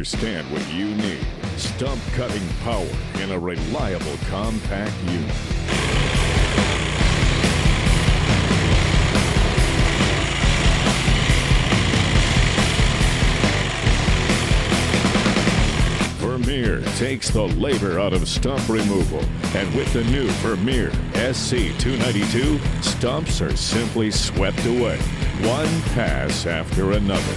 understand what you need. Stump cutting power in a reliable compact unit. Vermeer takes the labor out of stump removal, and with the new Vermeer SC292, stumps are simply swept away, one pass after another.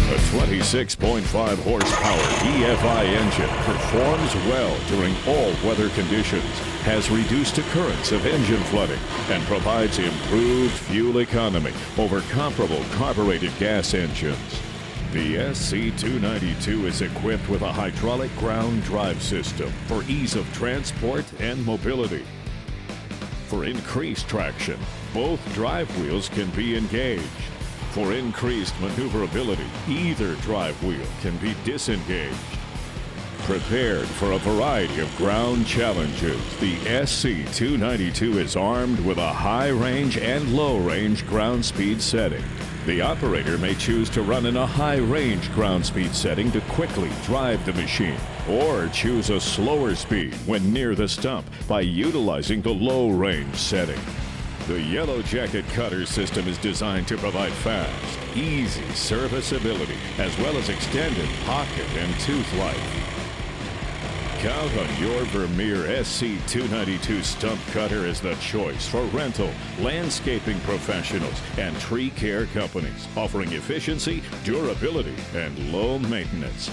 A 26.5 horsepower EFI engine performs well during all weather conditions, has reduced occurrence of engine flooding, and provides improved fuel economy over comparable carbureted gas engines. The SC292 is equipped with a hydraulic ground drive system for ease of transport and mobility. For increased traction, both drive wheels can be engaged. For increased maneuverability, either drive wheel can be disengaged. Prepared for a variety of ground challenges, the SC292 is armed with a high-range and low-range ground speed setting. The operator may choose to run in a high-range ground speed setting to quickly drive the machine, or choose a slower speed when near the stump by utilizing the low-range setting. The Yellow Jacket cutter system is designed to provide fast, easy serviceability, as well as extended pocket and tooth life. Count on your Vermeer SC292 stump cutter as the choice for rental, landscaping professionals, and tree care companies, offering efficiency, durability, and low maintenance.